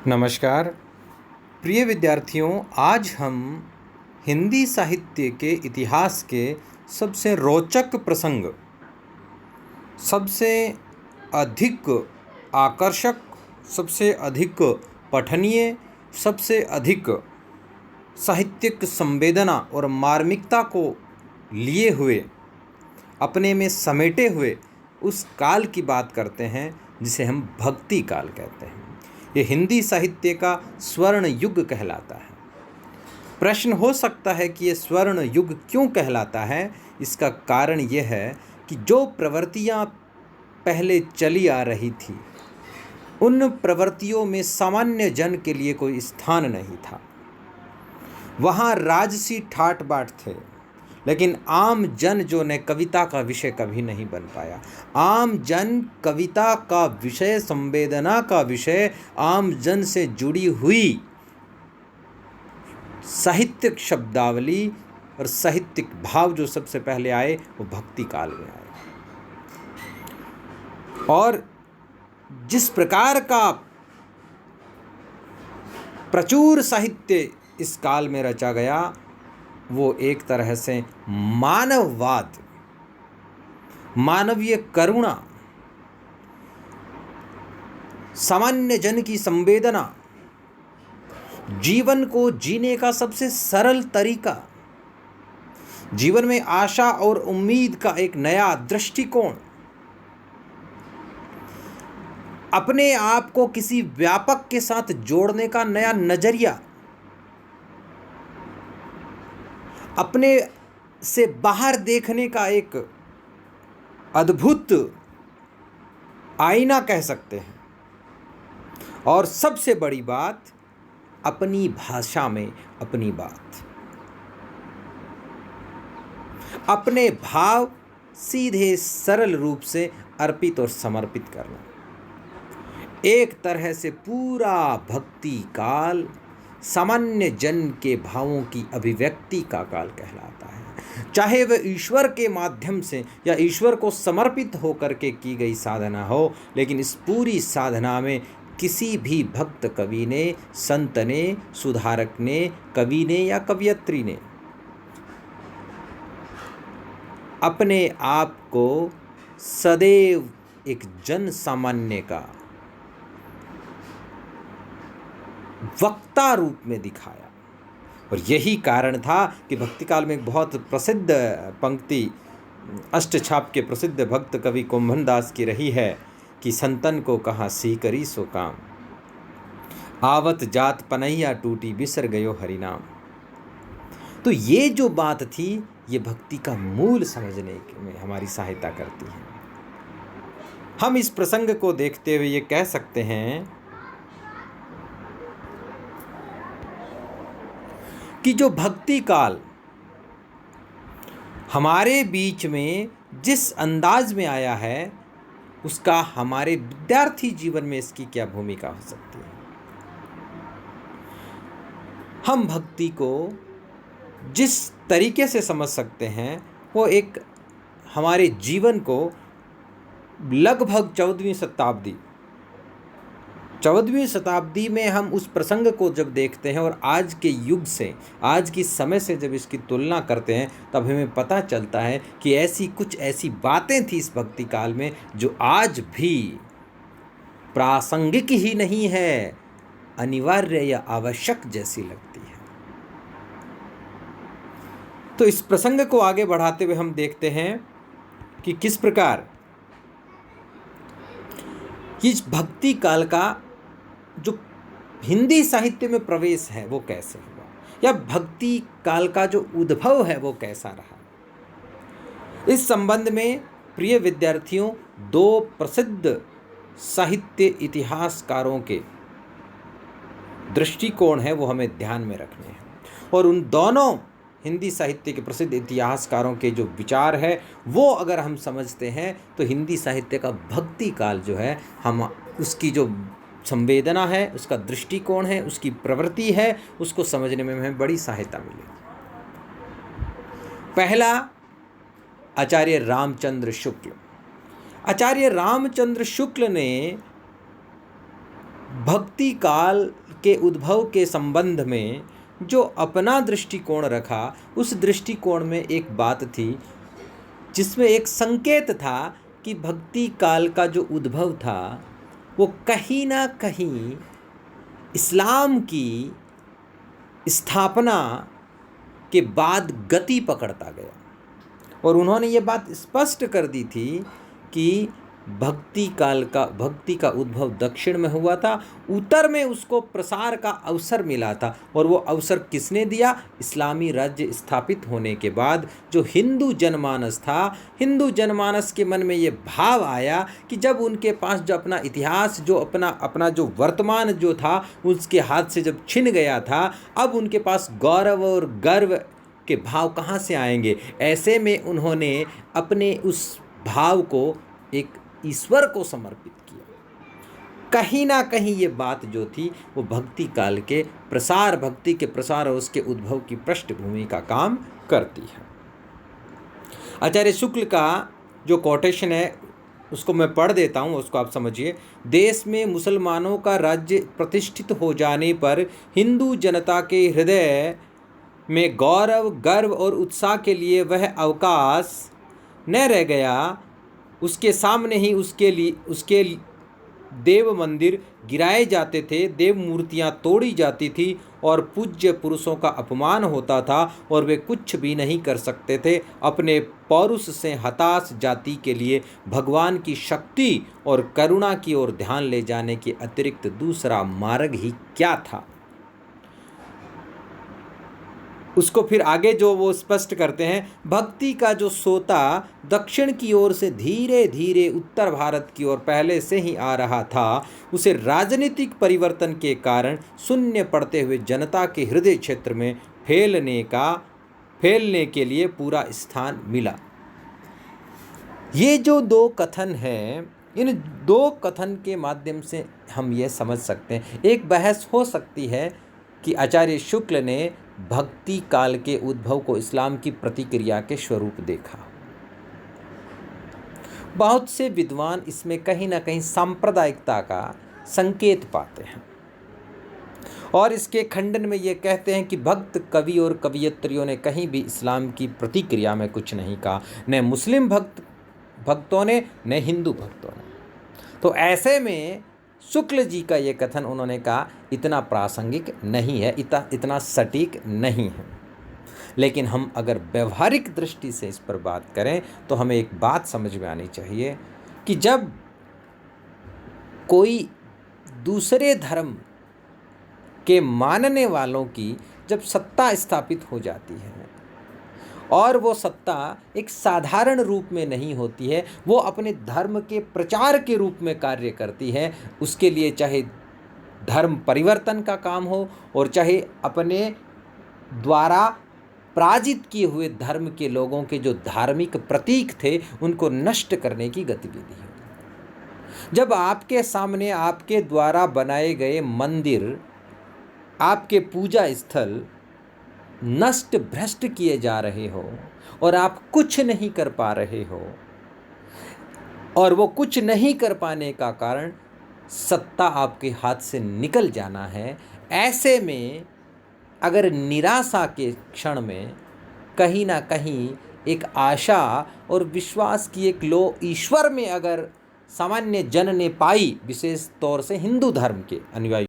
नमस्कार प्रिय विद्यार्थियों, आज हम हिंदी साहित्य के इतिहास के सबसे रोचक प्रसंग, सबसे अधिक आकर्षक, सबसे अधिक पठनीय, सबसे अधिक साहित्यिक संवेदना और मार्मिकता को लिए हुए, अपने में समेटे हुए उस काल की बात करते हैं जिसे हम भक्ति काल कहते हैं। ये हिंदी साहित्य का स्वर्ण युग कहलाता है। प्रश्न हो सकता है कि ये स्वर्ण युग क्यों कहलाता है। इसका कारण यह है कि जो प्रवृत्तियाँ पहले चली आ रही थी, उन प्रवृत्तियों में सामान्य जन के लिए कोई स्थान नहीं था। वहाँ राजसी ठाट बाट थे, लेकिन आम जन जो ने कविता का विषय कभी नहीं बन पाया। आम जन कविता का विषय, संवेदना का विषय, आम जन से जुड़ी हुई साहित्यिक शब्दावली और साहित्यिक भाव जो सबसे पहले आए वो भक्ति काल में आए। और जिस प्रकार का प्रचुर साहित्य इस काल में रचा गया, वो एक तरह से मानववाद, मानवीय करुणा, सामान्य जन की संवेदना, जीवन को जीने का सबसे सरल तरीका, जीवन में आशा और उम्मीद का एक नया दृष्टिकोण, अपने आप को किसी व्यापक के साथ जोड़ने का नया नजरिया, अपने से बाहर देखने का एक अद्भुत आईना कह सकते हैं। और सबसे बड़ी बात, अपनी भाषा में अपनी बात, अपने भाव सीधे सरल रूप से अर्पित और समर्पित करना। एक तरह से पूरा भक्ति काल सामान्य जन के भावों की अभिव्यक्ति का काल कहलाता है। चाहे वह ईश्वर के माध्यम से या ईश्वर को समर्पित होकर के की गई साधना हो, लेकिन इस पूरी साधना में किसी भी भक्त कवि ने, संत ने, सुधारक ने, कवि ने या कवयित्री ने अपने आप को सदैव एक जन सामान्य का वक्ता रूप में दिखाया। और यही कारण था कि भक्ति काल में एक बहुत प्रसिद्ध पंक्ति अष्टछाप के प्रसिद्ध भक्त कवि कुंभन दास की रही है कि संतन को कहा सी करी सो काम, आवत जात पनैया टूटी बिसर गयो हरिनाम। तो ये जो बात थी, ये भक्ति का मूल समझने में हमारी सहायता करती है। हम इस प्रसंग को देखते हुए ये कह सकते हैं कि जो भक्ति काल हमारे बीच में जिस अंदाज में आया है, उसका हमारे विद्यार्थी जीवन में इसकी क्या भूमिका हो सकती है। हम भक्ति को जिस तरीके से समझ सकते हैं, वो एक हमारे जीवन को लगभग 14वीं शताब्दी में हम उस प्रसंग को जब देखते हैं और आज के युग से, आज की समय से जब इसकी तुलना करते हैं, तब हमें पता चलता है कि ऐसी बातें थी इस भक्ति काल में जो आज भी प्रासंगिक ही नहीं है, अनिवार्य या आवश्यक जैसी लगती है। तो इस प्रसंग को आगे बढ़ाते हुए हम देखते हैं कि किस प्रकार इस भक्ति काल का जो हिंदी साहित्य में प्रवेश है वो कैसे हुआ, या भक्ति काल का जो उद्भव है वो कैसा रहा। इस संबंध में प्रिय विद्यार्थियों, दो प्रसिद्ध साहित्य इतिहासकारों के दृष्टिकोण है वो हमें ध्यान में रखने हैं। और उन दोनों हिंदी साहित्य के प्रसिद्ध इतिहासकारों के जो विचार है वो अगर हम समझते हैं, तो हिंदी साहित्य का भक्ति काल जो है, हम उसकी जो संवेदना है, उसका दृष्टिकोण है, उसकी प्रवृत्ति है, उसको समझने में हमें बड़ी सहायता मिलेगी। पहला, आचार्य रामचंद्र शुक्ल। आचार्य रामचंद्र शुक्ल ने भक्ति काल के उद्भव के संबंध में जो अपना दृष्टिकोण रखा, उस दृष्टिकोण में एक बात थी जिसमें एक संकेत था कि भक्ति काल का जो उद्भव था वो कहीं ना कहीं इस्लाम की स्थापना के बाद गति पकड़ता गया। और उन्होंने ये बात स्पष्ट कर दी थी कि भक्ति का उद्भव दक्षिण में हुआ था, उत्तर में उसको प्रसार का अवसर मिला था। और वो अवसर किसने दिया? इस्लामी राज्य स्थापित होने के बाद जो हिंदू जनमानस था, हिंदू जनमानस के मन में ये भाव आया कि जब उनके पास जो अपना इतिहास, जो अपना जो वर्तमान जो था उसके हाथ से जब छिन गया था, अब उनके पास गौरव और गर्व के भाव कहाँ से आएंगे? ऐसे में उन्होंने अपने उस भाव को एक ईश्वर को समर्पित किया। कहीं ना कहीं ये बात जो थी वो भक्ति काल के प्रसार, भक्ति के प्रसार और उसके उद्भव की पृष्ठभूमि का काम करती है। आचार्य शुक्ल का जो कोटेशन है उसको मैं पढ़ देता हूँ, उसको आप समझिए। देश में मुसलमानों का राज्य प्रतिष्ठित हो जाने पर हिंदू जनता के हृदय में गौरव, गर्व और उत्साह के लिए वह अवकाश न रह गया। उसके सामने ही उसके देव मंदिर गिराए जाते थे, देव मूर्तियाँ तोड़ी जाती थी और पूज्य पुरुषों का अपमान होता था और वे कुछ भी नहीं कर सकते थे। अपने पौरुष से हताश जाति के लिए भगवान की शक्ति और करुणा की ओर ध्यान ले जाने के अतिरिक्त दूसरा मार्ग ही क्या था? उसको फिर आगे जो वो स्पष्ट करते हैं, भक्ति का जो सोता दक्षिण की ओर से धीरे धीरे उत्तर भारत की ओर पहले से ही आ रहा था, उसे राजनीतिक परिवर्तन के कारण शून्य पड़ते हुए जनता के हृदय क्षेत्र में फैलने के लिए पूरा स्थान मिला। ये जो दो कथन हैं, इन दो कथन के माध्यम से हम ये समझ सकते हैं, एक बहस हो सकती है कि आचार्य शुक्ल ने भक्ति काल के उद्भव को इस्लाम की प्रतिक्रिया के स्वरूप देखा। बहुत से विद्वान इसमें कहीं ना कहीं सांप्रदायिकता का संकेत पाते हैं और इसके खंडन में ये कहते हैं कि भक्त कवि और कवियत्रियों ने कहीं भी इस्लाम की प्रतिक्रिया में कुछ नहीं कहा, न मुस्लिम भक्तों ने न हिंदू भक्तों ने। तो ऐसे में शुक्ल जी का ये कथन उन्होंने कहा इतना प्रासंगिक नहीं है, इतना सटीक नहीं है। लेकिन हम अगर व्यवहारिक दृष्टि से इस पर बात करें तो हमें एक बात समझ में आनी चाहिए कि जब कोई दूसरे धर्म के मानने वालों की जब सत्ता स्थापित हो जाती है और वो सत्ता एक साधारण रूप में नहीं होती है, वो अपने धर्म के प्रचार के रूप में कार्य करती है, उसके लिए चाहे धर्म परिवर्तन का काम हो और चाहे अपने द्वारा पराजित किए हुए धर्म के लोगों के जो धार्मिक प्रतीक थे उनको नष्ट करने की गतिविधि है। जब आपके सामने आपके द्वारा बनाए गए मंदिर, आपके पूजा स्थल नष्ट भ्रष्ट किए जा रहे हो और आप कुछ नहीं कर पा रहे हो, और वो कुछ नहीं कर पाने का कारण सत्ता आपके हाथ से निकल जाना है, ऐसे में अगर निराशा के क्षण में कहीं ना कहीं एक आशा और विश्वास की एक लो ईश्वर में अगर सामान्य जन ने पाई, विशेष तौर से हिंदू धर्म के अनुयायी